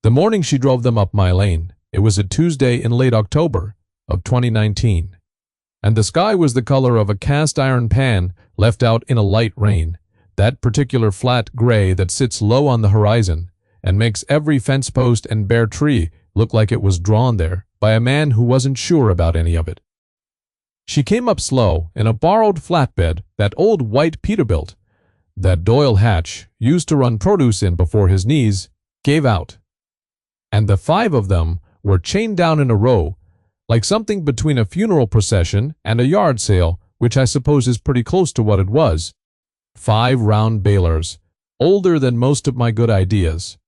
The morning she drove them up my lane, it was a Tuesday in late October of 2019, and the sky was the color of a cast-iron pan left out in a light rain, that particular flat gray that sits low on the horizon and makes every fence post and bare tree look like it was drawn there by a man who wasn't sure about any of it. She came up slow in a borrowed flatbed that old white Peterbilt, that Doyle Hatch used to run produce in before his knees gave out, and the 5 of them were chained down in a row, like something between a funeral procession and a yard sale, which I suppose is pretty close to what it was. 5 round Balers, older than most of my good ideas.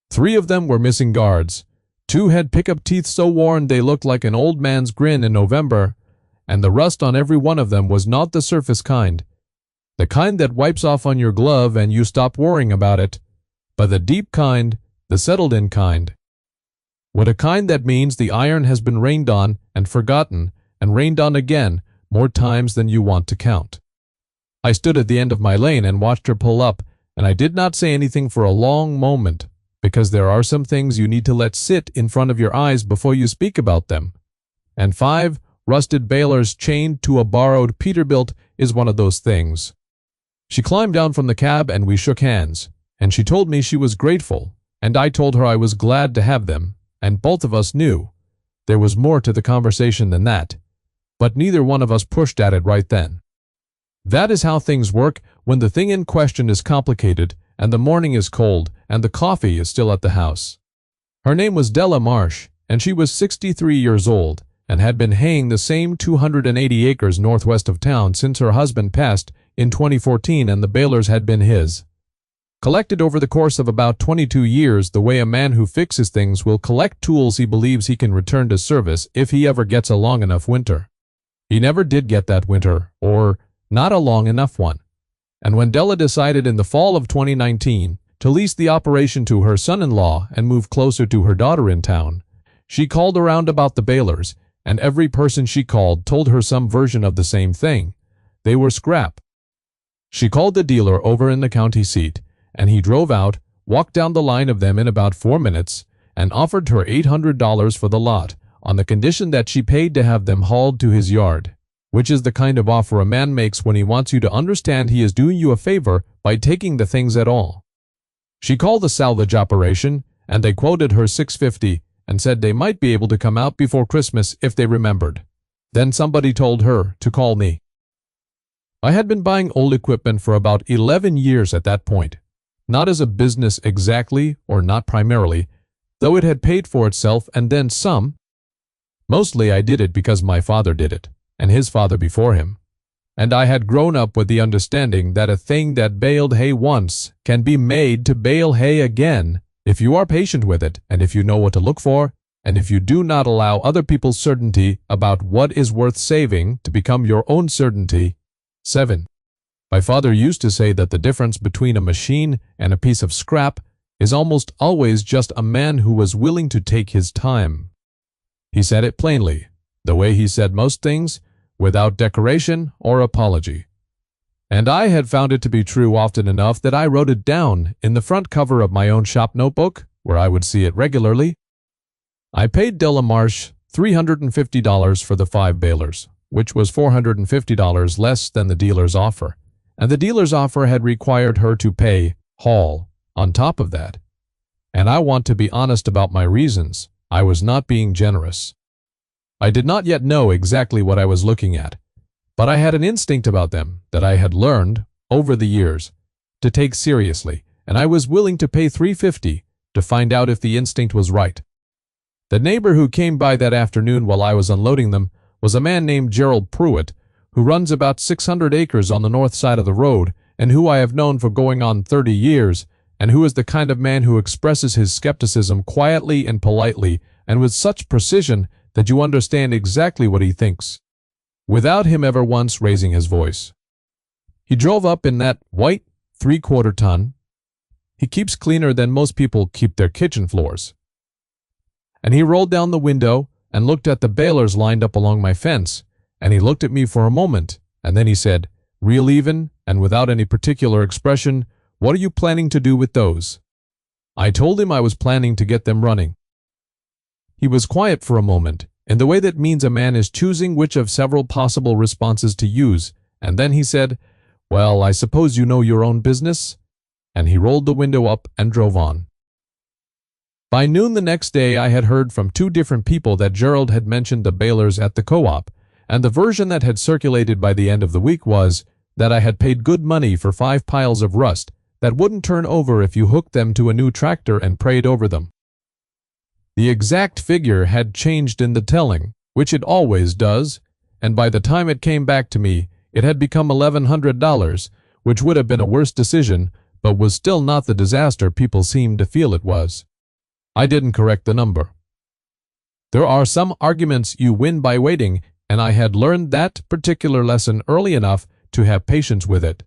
3 of them were missing guards. 2 had pickup teeth so worn they looked like an old man's grin in November, and the rust on every one of them was not the surface kind, the kind that wipes off on your glove and you stop worrying about it, but the deep kind, the settled-in kind. What a kind that means the iron has been rained on and forgotten and rained on again more times than you want to count. I stood at the end of my lane and watched her pull up, and I did not say anything for a long moment, because there are some things you need to let sit in front of your eyes before you speak about them. And 5 rusted Balers chained to a borrowed Peterbilt is one of those things. She climbed down from the cab and we shook hands, and she told me she was grateful, and I told her I was glad to have them, and both of us knew there was more to the conversation than that, but neither one of us pushed at it right then. That is how things work when the thing in question is complicated and the morning is cold and the coffee is still at the house. Her name was Della Marsh, and she was 63 years old and had been haying the same 280 acres northwest of town since her husband passed in 2014 and the Balers had been his. Collected over the course of about 22 years the way a man who fixes things will collect tools he believes he can return to service if he ever gets a long enough winter. He never did get that winter, or not a long enough one. And when Della decided in the fall of 2019 to lease the operation to her son-in-law and move closer to her daughter in town, she called around about the Balers, and every person she called told her some version of the same thing. They were scrap. She called the dealer over in the county seat, and he drove out, walked down the line of them in about 4 minutes, and offered her $800 for the lot, on the condition that she paid to have them hauled to his yard, which is the kind of offer a man makes when he wants you to understand he is doing you a favor by taking the things at all. She called the salvage operation, and they quoted her $650 and said they might be able to come out before Christmas if they remembered. Then somebody told her to call me. I had been buying old equipment for about 11 years at that point, not as a business exactly or not primarily, though it had paid for itself and then some. Mostly I did it because my father did it, and his father before him, and I had grown up with the understanding that a thing that baled hay once can be made to bale hay again if you are patient with it, and if you know what to look for, and if you do not allow other people's certainty about what is worth saving to become your own certainty. 7. My father used to say that the difference between a machine and a piece of scrap is almost always just a man who was willing to take his time. He said it plainly, the way he said most things, without decoration or apology. And I had found it to be true often enough that I wrote it down in the front cover of my own shop notebook, where I would see it regularly. I paid Della Marsh $350 for the 5 Balers, which was $450 less than the dealer's offer, and the dealer's offer had required her to pay haul on top of that. And I want to be honest about my reasons. I was not being generous. I did not yet know exactly what I was looking at, but I had an instinct about them that I had learned, over the years, to take seriously, and I was willing to pay $350 to find out if the instinct was right. The neighbor who came by that afternoon while I was unloading them was a man named Gerald Pruitt, who runs about 600 acres on the north side of the road, and who I have known for going on 30 years, and who is the kind of man who expresses his skepticism quietly and politely, and with such precision that you understand exactly what he thinks, without him ever once raising his voice. He drove up in that white 3/4 ton. He keeps cleaner than most people keep their kitchen floors. And he rolled down the window and looked at the balers lined up along my fence, and he looked at me for a moment, and then he said, real even and without any particular expression, "What are you planning to do with those?" I told him I was planning to get them running. He was quiet for a moment, in the way that means a man is choosing which of several possible responses to use, and then he said, "Well, I suppose you know your own business?" And he rolled the window up and drove on. By noon the next day I had heard from 2 different people that Gerald had mentioned the balers at the co-op, and the version that had circulated by the end of the week was that I had paid good money for 5 piles of rust that wouldn't turn over if you hooked them to a new tractor and prayed over them. The exact figure had changed in the telling, which it always does, and by the time it came back to me, it had become $1,100, which would have been a worse decision, but was still not the disaster people seemed to feel it was. I didn't correct the number. There are some arguments you win by waiting, and I had learned that particular lesson early enough to have patience with it.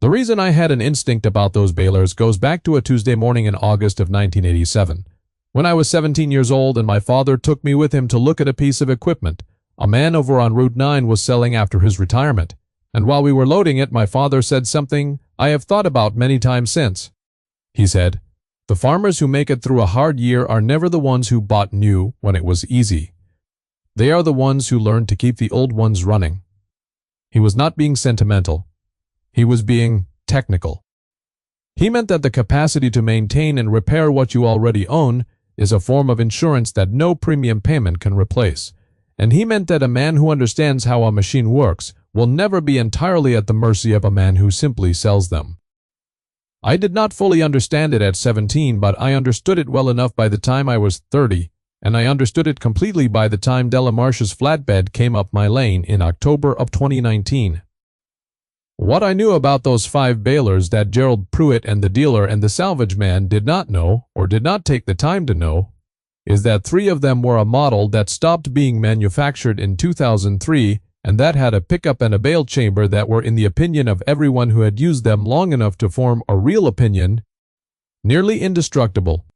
The reason I had an instinct about those balers goes back to a Tuesday morning in August of 1987. When I was 17 years old and my father took me with him to look at a piece of equipment a man over on Route 9 was selling after his retirement, and while we were loading it, my father said something I have thought about many times since. He said, "The farmers who make it through a hard year are never the ones who bought new when it was easy. They are the ones who learned to keep the old ones running." He was not being sentimental. He was being technical. He meant that the capacity to maintain and repair what you already own is a form of insurance that no premium payment can replace. And he meant that a man who understands how a machine works will never be entirely at the mercy of a man who simply sells them. I did not fully understand it at 17, but I understood it well enough by the time I was 30, and I understood it completely by the time Delamarche's flatbed came up my lane in October of 2019. What I knew about those 5 balers that Gerald Pruitt and the dealer and the salvage man did not know, or did not take the time to know, is that 3 of them were a model that stopped being manufactured in 2003 and that had a pickup and a bale chamber that were, in the opinion of everyone who had used them long enough to form a real opinion, nearly indestructible.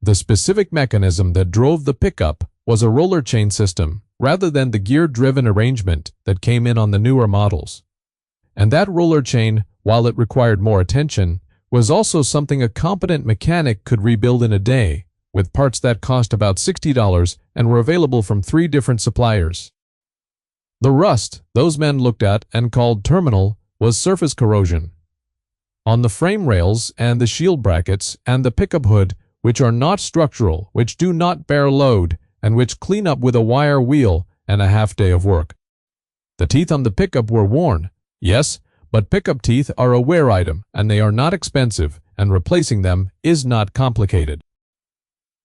The specific mechanism that drove the pickup was a roller chain system rather than the gear-driven arrangement that came in on the newer models. And that roller chain, while it required more attention, was also something a competent mechanic could rebuild in a day, with parts that cost about $60 and were available from 3 different suppliers. The rust those men looked at and called terminal was surface corrosion. On the frame rails and the shield brackets and the pickup hood, which are not structural, which do not bear load, and which clean up with a wire wheel and a half day of work. The teeth on the pickup were worn, yes, but pickup teeth are a wear item and they are not expensive, and replacing them is not complicated.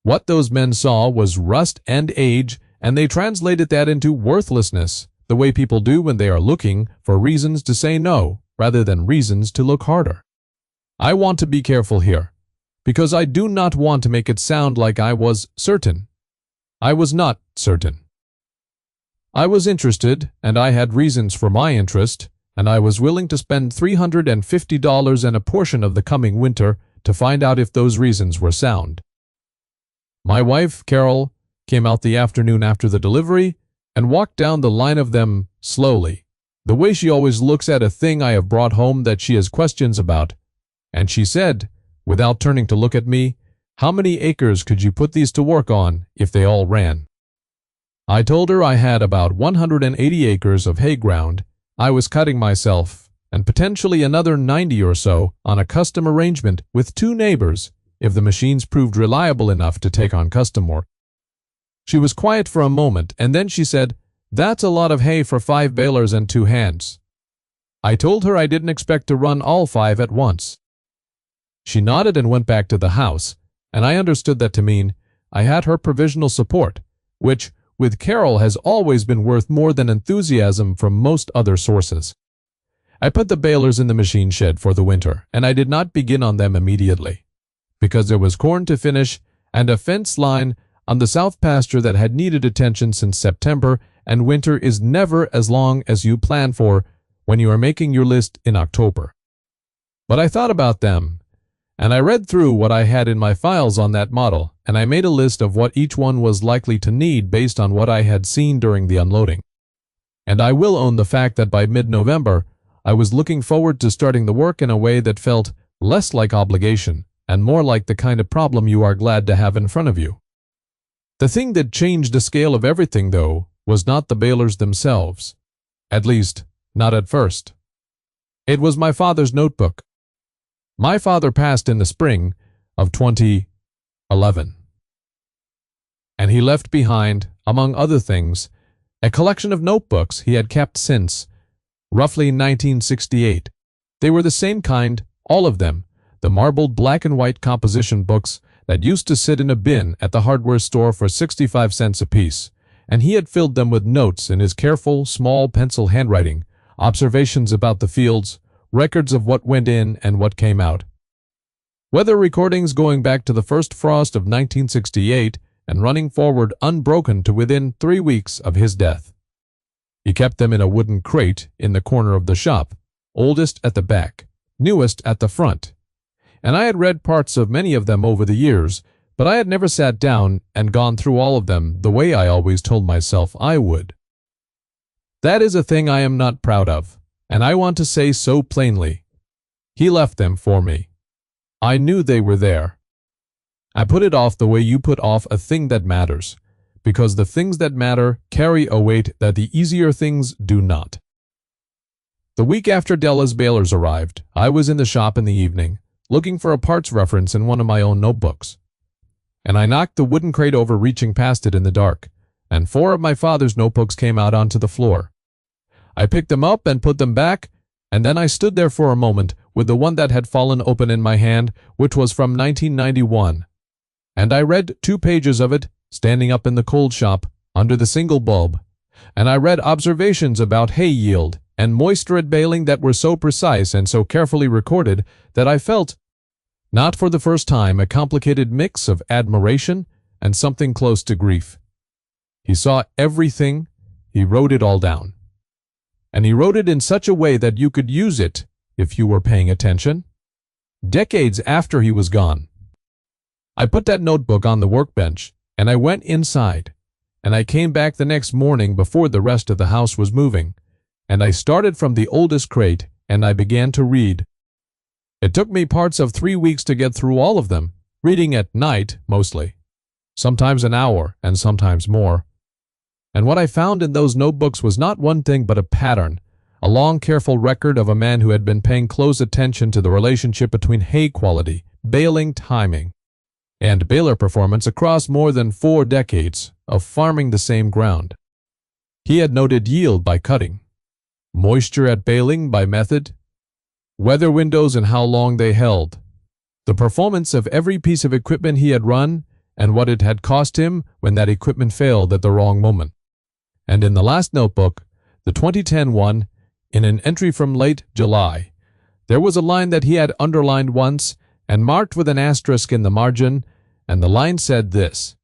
What those men saw was rust and age, and they translated that into worthlessness, the way people do when they are looking for reasons to say no, rather than reasons to look harder. I want to be careful here, because I do not want to make it sound like I was certain. I was not certain. I was interested, and I had reasons for my interest, and I was willing to spend $350 and a portion of the coming winter to find out if those reasons were sound. My wife, Carol, came out the afternoon after the delivery and walked down the line of them slowly, the way she always looks at a thing I have brought home that she has questions about, and she said, without turning to look at me, "How many acres could you put these to work on if they all ran?" I told her I had about 180 acres of hay ground I was cutting myself, and potentially another 90 or so on a custom arrangement with 2 neighbors if the machines proved reliable enough to take on custom work. She was quiet for a moment, and then she said, "That's a lot of hay for 5 balers and 2 hands." I told her I didn't expect to run all 5 at once. She nodded and went back to the house, and I understood that to mean I had her provisional support, which, with Carol, has always been worth more than enthusiasm from most other sources. I put the balers in the machine shed for the winter, and I did not begin on them immediately, because there was corn to finish and a fence line on the south pasture that had needed attention since September, and winter is never as long as you plan for when you are making your list in October. But I thought about them, and I read through what I had in my files on that model, and I made a list of what each one was likely to need based on what I had seen during the unloading. And I will own the fact that by mid-November, I was looking forward to starting the work in a way that felt less like obligation and more like the kind of problem you are glad to have in front of you. The thing that changed the scale of everything, though, was not the Balers themselves. At least, not at first. It was my father's notebook. My father passed in the spring of 2011. And he left behind, among other things, a collection of notebooks he had kept since, roughly 1968. They were the same kind, all of them, the marbled black and white composition books that used to sit in a bin at the hardware store for 65 cents apiece, and he had filled them with notes in his careful, small pencil handwriting, observations about the fields, records of what went in and what came out. Weather recordings going back to the first frost of 1968 and running forward unbroken to within 3 weeks of his death. He kept them in a wooden crate in the corner of the shop, oldest at the back, newest at the front. And I had read parts of many of them over the years, but I had never sat down and gone through all of them the way I always told myself I would. That is a thing I am not proud of, and I want to say so plainly. He left them for me. I knew they were there. I put it off the way you put off a thing that matters, because the things that matter carry a weight that the easier things do not. The week after Della's Balers arrived, I was in the shop in the evening, looking for a parts reference in one of my own notebooks. And I knocked the wooden crate over, reaching past it in the dark, and 4 of my father's notebooks came out onto the floor. I picked them up and put them back, and then I stood there for a moment with the one that had fallen open in my hand, which was from 1991. And I read 2 pages of it, standing up in the cold shop, under the single bulb, and I read observations about hay yield and moisture at Baling that were so precise and so carefully recorded that I felt, not for the first time, a complicated mix of admiration and something close to grief. He saw everything, he wrote it all down. And he wrote it in such a way that you could use it if you were paying attention. Decades after he was gone. I put that notebook on the workbench, and I went inside, and I came back the next morning before the rest of the house was moving, and I started from the oldest crate, and I began to read. It took me parts of 3 weeks to get through all of them, reading at night, mostly. Sometimes an hour, and sometimes more. And what I found in those notebooks was not one thing but a pattern, a long, careful record of a man who had been paying close attention to the relationship between hay quality, baling timing, and baler performance across more than 4 decades of farming the same ground. He had noted yield by cutting, moisture at baling by method, weather windows and how long they held, the performance of every piece of equipment he had run, and what it had cost him when that equipment failed at the wrong moment. And in the last notebook, the 2010 one, in an entry from late July, there was a line that he had underlined once and marked with an asterisk in the margin, and the line said this: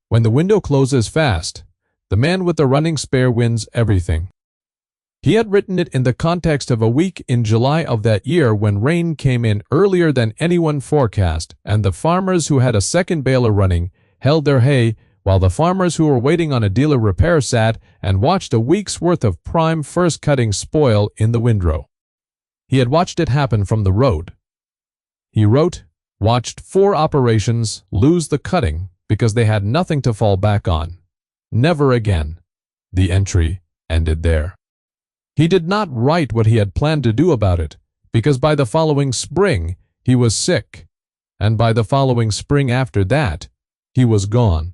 "When the window closes fast, the man with the running spare wins everything." He had written it in the context of a week in July of that year when rain came in earlier than anyone forecast, and the farmers who had a second baler running held their hay, while the farmers who were waiting on a dealer repair sat and watched a week's worth of prime first cutting spoil in the windrow. He had watched it happen from the road. He wrote, watched 4 operations lose the cutting because they had nothing to fall back on. Never again. The entry ended there. He did not write what he had planned to do about it, because by the following spring he was sick, and by the following spring after that he was gone.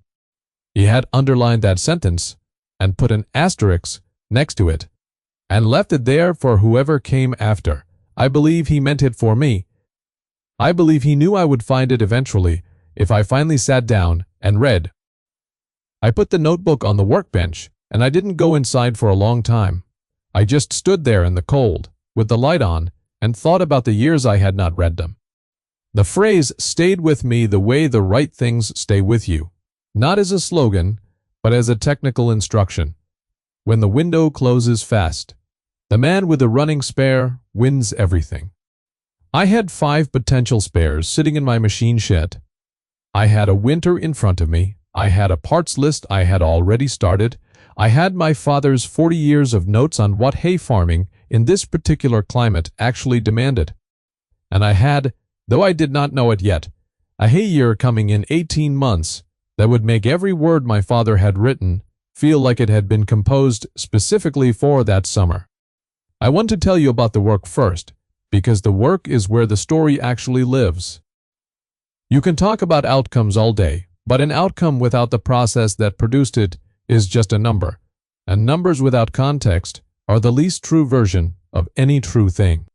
He had underlined that sentence and put an asterisk next to it and left it there for whoever came after. I believe he meant it for me. I believe he knew I would find it eventually if I finally sat down and read. I put the notebook on the workbench, and I didn't go inside for a long time. I just stood there in the cold, with the light on, and thought about the years I had not read them. The phrase stayed with me the way the right things stay with you, not as a slogan, but as a technical instruction. When the window closes fast, the man with the running spare wins everything. I had 5 potential spares sitting in my machine shed. I had a winter in front of me. I had a parts list I had already started. I had my father's 40 years of notes on what hay farming in this particular climate actually demanded. And I had though I did not know it yet, a hay year coming in 18 months that would make every word my father had written feel like it had been composed specifically for that summer. I want to tell you about the work first, because the work is where the story actually lives. You can talk about outcomes all day, but an outcome without the process that produced it is just a number, and numbers without context are the least true version of any true thing.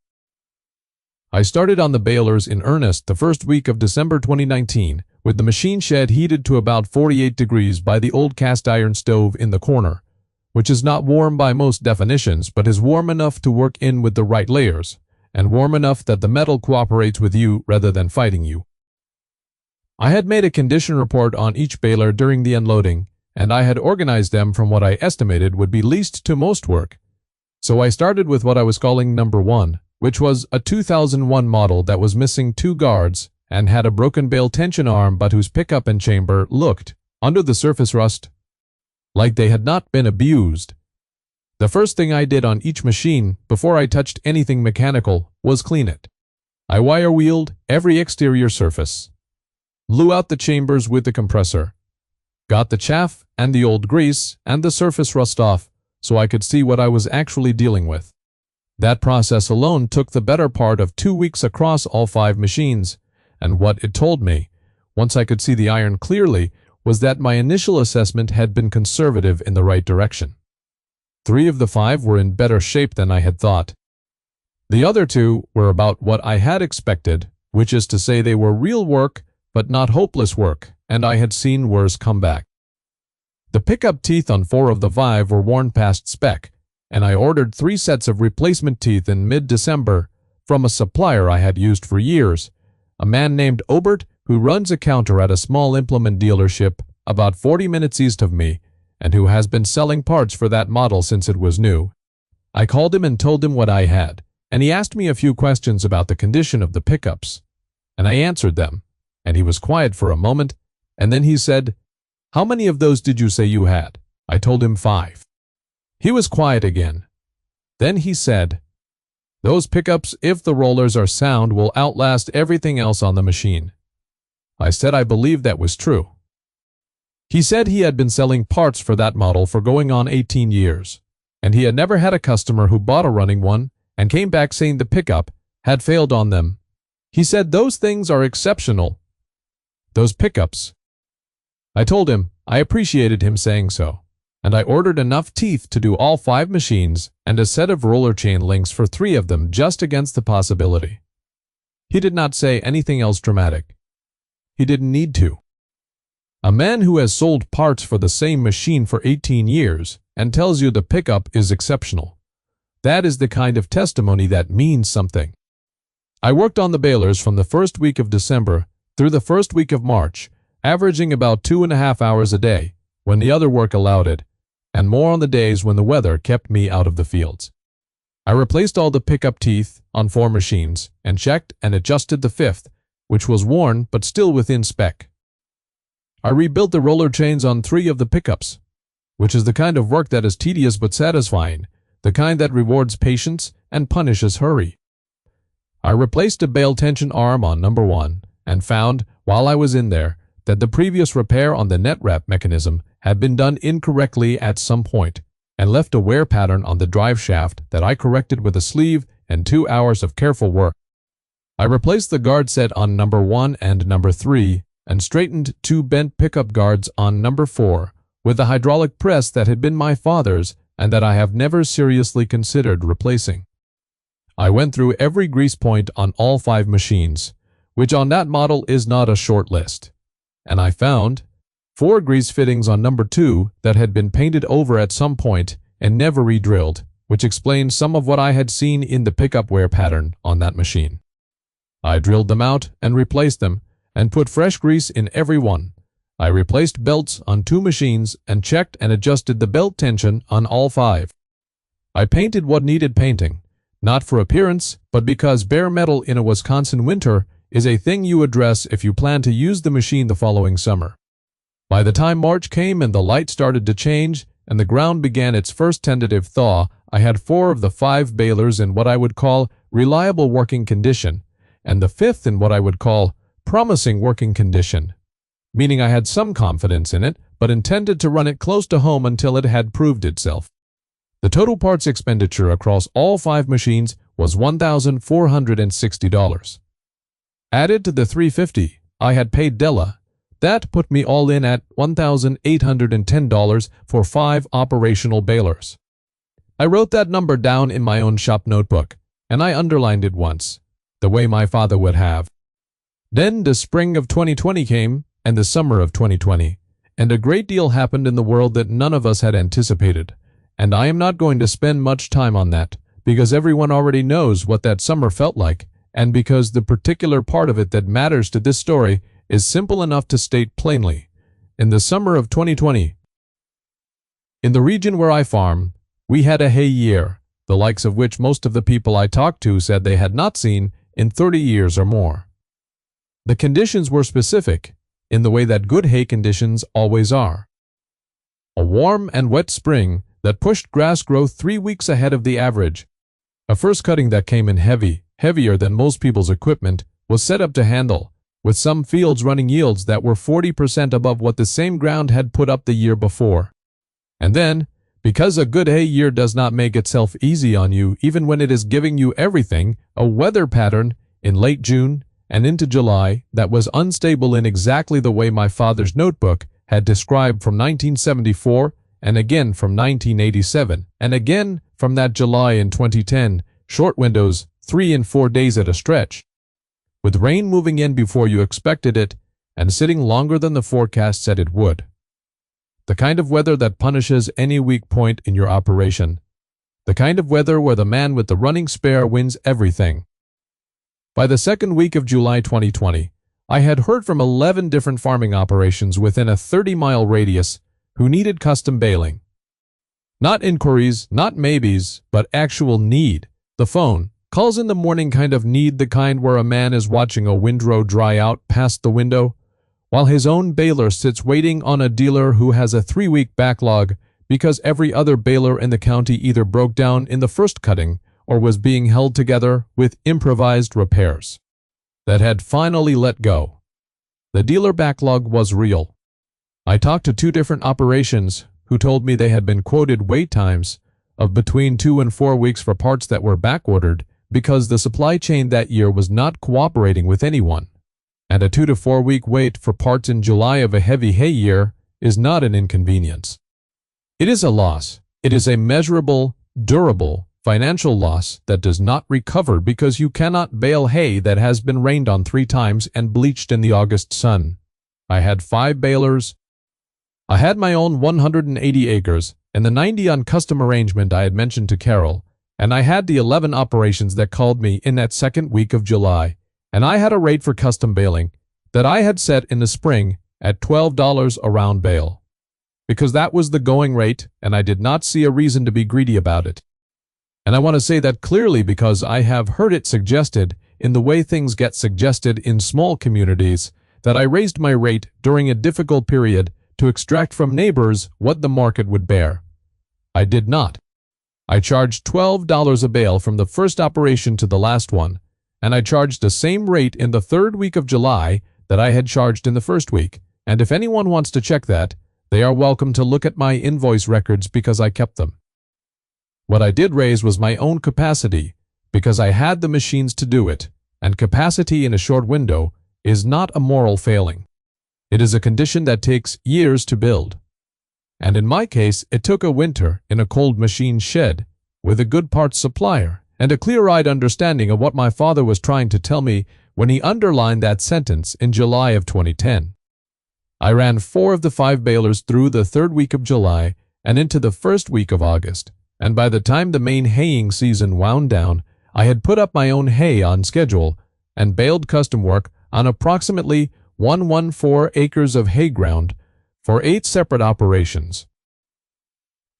I started on the balers in earnest the first week of December 2019, with the machine shed heated to about 48 degrees by the old cast iron stove in the corner, which is not warm by most definitions, but is warm enough to work in with the right layers, and warm enough that the metal cooperates with you rather than fighting you. I had made a condition report on each baler during the unloading, and I had organized them from what I estimated would be least to most work. So I started with what I was calling number 1, which was a 2001 model that was missing 2 guards and had a broken bale tension arm but whose pickup and chamber looked, under the surface rust, like they had not been abused. The first thing I did on each machine before I touched anything mechanical was clean it. I wire wheeled every exterior surface, blew out the chambers with the compressor, got the chaff and the old grease and the surface rust off so I could see what I was actually dealing with. That process alone took the better part of 2 weeks across all 5 machines, and what it told me, once I could see the iron clearly, was that my initial assessment had been conservative in the right direction. 3 of the 5 were in better shape than I had thought. The other 2 were about what I had expected, which is to say they were real work, but not hopeless work, and I had seen worse come back. The pickup teeth on 4 of the 5 were worn past spec, and I ordered 3 sets of replacement teeth in mid-December from a supplier I had used for years, a man named Obert who runs a counter at a small implement dealership about 40 minutes east of me and who has been selling parts for that model since it was new. I called him and told him what I had, and he asked me a few questions about the condition of the pickups, and I answered them, and he was quiet for a moment, and then he said, "How many of those did you say you had?" I told him 5. He was quiet again. Then he said, "Those pickups, if the rollers are sound, will outlast everything else on the machine." I said I believed that was true. He said he had been selling parts for that model for going on 18 years, and he had never had a customer who bought a running one and came back saying the pickup had failed on them. He said those things are exceptional. Those pickups. I told him I appreciated him saying so, and I ordered enough teeth to do all 5 machines and a set of roller chain links for 3 of them just against the possibility. He did not say anything else dramatic. He didn't need to. A man who has sold parts for the same machine for 18 years and tells you the pickup is exceptional. That is the kind of testimony that means something. I worked on the balers from the first week of December through the first week of March, averaging about 2.5 hours a day when the other work allowed it, and more on the days when the weather kept me out of the fields. I replaced all the pickup teeth on 4 machines and checked and adjusted the 5th, which was worn but still within spec. I rebuilt the roller chains on 3 of the pickups, which is the kind of work that is tedious but satisfying, the kind that rewards patience and punishes hurry. I replaced a bale tension arm on number 1 and found, while I was in there, that the previous repair on the net wrap mechanism had been done incorrectly at some point and left a wear pattern on the drive shaft that I corrected with a sleeve and 2 hours of careful work. I replaced the guard set on number 1 and number 3 and straightened 2 bent pickup guards on number 4 with a hydraulic press that had been my father's and that I have never seriously considered replacing. I went through every grease point on all 5 machines, which on that model is not a short list, and I found 4 grease fittings on number 2 that had been painted over at some point and never re-drilled, which explains some of what I had seen in the pickup wear pattern on that machine. I drilled them out and replaced them and put fresh grease in every one. I replaced belts on 2 machines and checked and adjusted the belt tension on all 5. I painted what needed painting, not for appearance, but because bare metal in a Wisconsin winter is a thing you address if you plan to use the machine the following summer. By the time March came and the light started to change and the ground began its first tentative thaw, I had 4 of the 5 balers in what I would call reliable working condition, and the fifth in what I would call promising working condition, meaning I had some confidence in it, but intended to run it close to home until it had proved itself. The total parts expenditure across all 5 machines was $1,460. Added to the $350 I had paid Della, that put me all in at $1,810 for 5 operational balers. I wrote that number down in my own shop notebook, and I underlined it once, the way my father would have. Then the spring of 2020 came, and the summer of 2020, and a great deal happened in the world that none of us had anticipated, and I am not going to spend much time on that, because everyone already knows what that summer felt like, and because the particular part of it that matters to this story is simple enough to state plainly. In the summer of 2020, in the region where I farm, we had a hay year, the likes of which most of the people I talked to said they had not seen in 30 years or more. The conditions were specific, in the way that good hay conditions always are. A warm and wet spring that pushed grass growth 3 weeks ahead of the average. A first cutting that came in heavier than most people's equipment, was set up to handle, with some fields running yields that were 40% above what the same ground had put up the year before. And then, because a good hay year does not make itself easy on you even when it is giving you everything, a weather pattern in late June and into July that was unstable in exactly the way my father's notebook had described from 1974 and again from 1987 and again from that July in 2010, short windows, 3 and 4 days at a stretch, with rain moving in before you expected it and sitting longer than the forecast said it would. The kind of weather that punishes any weak point in your operation. The kind of weather where the man with the running spare wins everything. By the second week of July 2020, I had heard from 11 different farming operations within a 30-mile radius who needed custom baling. Not inquiries, not maybes, but actual need. The phone, calls in the morning kind of need, the kind where a man is watching a windrow dry out past the window, while his own baler sits waiting on a dealer who has a 3-week backlog because every other baler in the county either broke down in the first cutting or was being held together with improvised repairs that had finally let go. The dealer backlog was real. I talked to 2 different operations who told me they had been quoted wait times of between 2 and 4 weeks for parts that were backordered because the supply chain that year was not cooperating with anyone. And a 2 to 4 week wait for parts in July of a heavy hay year is not an inconvenience. It is a loss. It is a measurable, durable, financial loss that does not recover because you cannot bale hay that has been rained on 3 times and bleached in the August sun. I had 5 balers. I had my own 180 acres and the 90 on custom arrangement I had mentioned to Carol, and I had the 11 operations that called me in that second week of July, and I had a rate for custom baling that I had set in the spring at $12 a round bale, because that was the going rate and I did not see a reason to be greedy about it. And I want to say that clearly because I have heard it suggested in the way things get suggested in small communities that I raised my rate during a difficult period to extract from neighbors what the market would bear. I did not. I charged $12 a bale from the first operation to the last one, and I charged the same rate in the 3rd week of July that I had charged in the first week, and if anyone wants to check that, they are welcome to look at my invoice records because I kept them. What I did raise was my own capacity, because I had the machines to do it, and capacity in a short window is not a moral failing. It is a condition that takes years to build. And in my case, it took a winter in a cold machine shed, with a good parts supplier, and a clear-eyed understanding of what my father was trying to tell me when he underlined that sentence in July of 2010. I ran 4 of the 5 balers through the 3rd week of July and into the 1st week of August, and by the time the main haying season wound down, I had put up my own hay on schedule and baled custom work on approximately 114 acres of hay ground for 8 separate operations.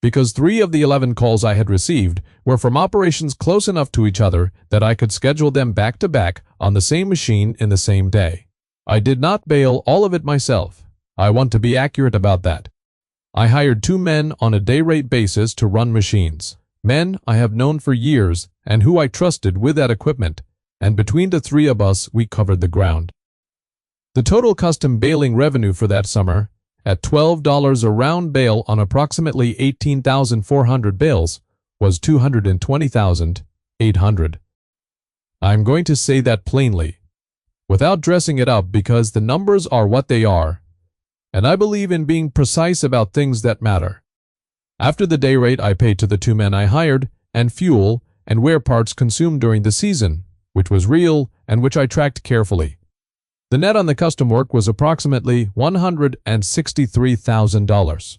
Because 3 of the 11 calls I had received were from operations close enough to each other that I could schedule them back to back on the same machine in the same day. I did not bale all of it myself. I want to be accurate about that. I hired 2 men on a day-rate basis to run machines, men I have known for years and who I trusted with that equipment, and between the three of us, we covered the ground. The total custom baling revenue for that summer, at $12 a round bale on approximately 18,400 bales, was $220,800. I'm going to say that plainly, without dressing it up, because the numbers are what they are, and I believe in being precise about things that matter. After the day rate I paid to the 2 men I hired, and fuel and wear parts consumed during the season, which was real and which I tracked carefully, the net on the custom work was approximately $163,000.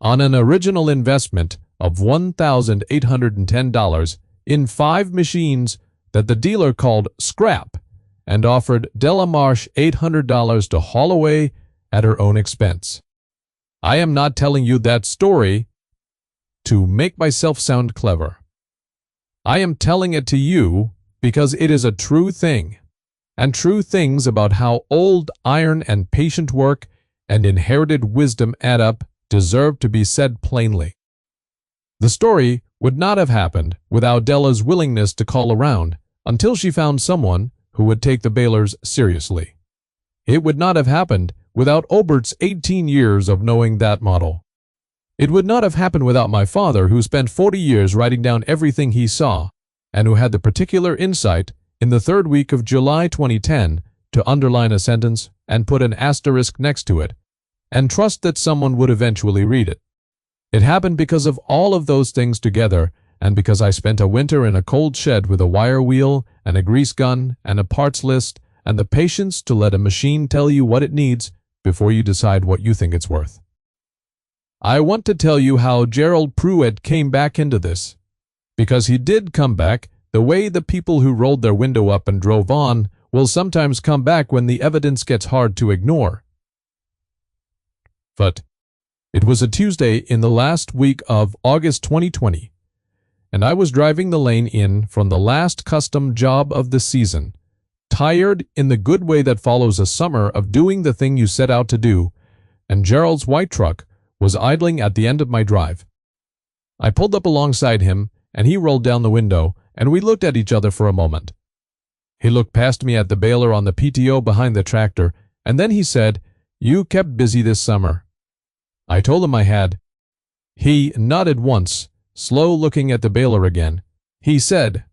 On an original investment of $1,810 in 5 machines that the dealer called scrap and offered Delamarche $800 to haul away at her own expense. I am not telling you that story to make myself sound clever. I am telling it to you because it is a true thing, and true things about how old iron and patient work and inherited wisdom add up deserve to be said plainly. The story would not have happened without Della's willingness to call around until she found someone who would take the Balers seriously. It would not have happened without Obert's 18 years of knowing that model. It would not have happened without my father, who spent 40 years writing down everything he saw, and who had the particular insight in the 3rd week of July 2010 to underline a sentence and put an asterisk next to it, and trust that someone would eventually read it. It happened because of all of those things together, and because I spent a winter in a cold shed with a wire wheel and a grease gun and a parts list and the patience to let a machine tell you what it needs before you decide what you think it's worth. I want to tell you how Gerald Pruitt came back into this, because he did come back the way the people who rolled their window up and drove on will sometimes come back when the evidence gets hard to ignore. But it was a Tuesday in the last week of August 2020, and I was driving the lane in from the last custom job of the season, tired in the good way that follows a summer of doing the thing you set out to do, and Gerald's white truck was idling at the end of my drive. I pulled up alongside him, and he rolled down the window, and we looked at each other for a moment. He looked past me at the baler on the PTO behind the tractor, and then he said, "You kept busy this summer." I told him I had. He nodded once, slow looking at the baler again. He said,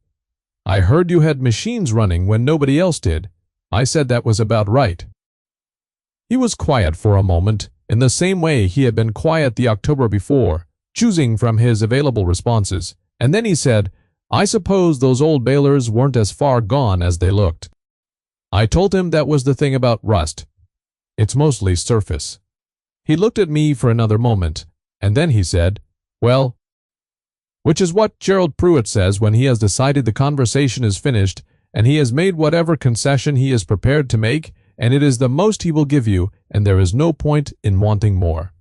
"I heard you had machines running when nobody else did." I said that was about right. He was quiet for a moment, in the same way he had been quiet the October before, choosing from his available responses, and then he said, "I suppose those old balers weren't as far gone as they looked." I told him that was the thing about rust. It's mostly surface. He looked at me for another moment, and then he said, "Well," which is what Gerald Pruitt says when he has decided the conversation is finished and he has made whatever concession he is prepared to make, and it is the most he will give you, and there is no point in wanting more.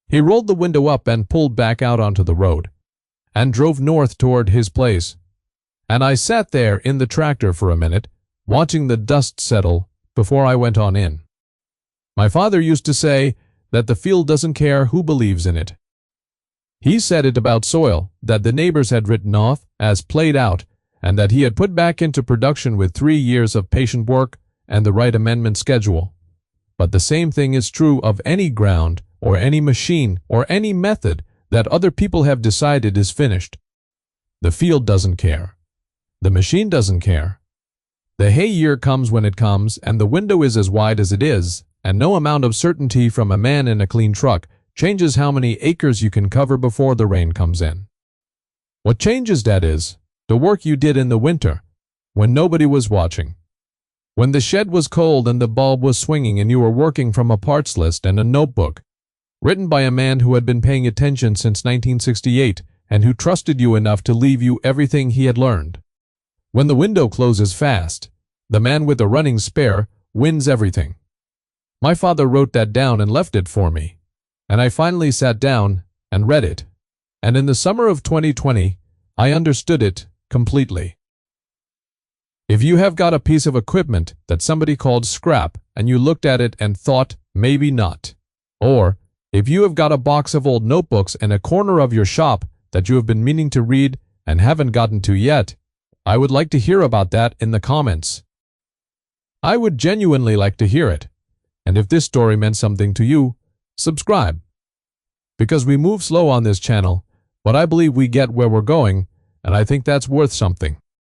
He rolled the window up and pulled back out onto the road, and drove north toward his place, and I sat there in the tractor for a minute, watching the dust settle before I went on in. My father used to say that the field doesn't care who believes in it. He said it about soil that the neighbors had written off as played out, and that he had put back into production with 3 years of patient work and the right amendment schedule. But the same thing is true of any ground or any machine or any method that other people have decided is finished. The field doesn't care. The machine doesn't care. The hay year comes when it comes, and the window is as wide as it is, and no amount of certainty from a man in a clean truck changes how many acres you can cover before the rain comes in. What changes that is the work you did in the winter, when nobody was watching. When the shed was cold and the bulb was swinging and you were working from a parts list and a notebook, written by a man who had been paying attention since 1968 and who trusted you enough to leave you everything he had learned. When the window closes fast, the man with the running spare wins everything. My father wrote that down and left it for me, and I finally sat down and read it, and in the summer of 2020, I understood it completely. If you have got a piece of equipment that somebody called scrap and you looked at it and thought maybe not, or if you have got a box of old notebooks in a corner of your shop that you have been meaning to read and haven't gotten to yet, I would like to hear about that in the comments. I would genuinely like to hear it. And if this story meant something to you, subscribe. Because we move slow on this channel, but I believe we get where we're going, and I think that's worth something.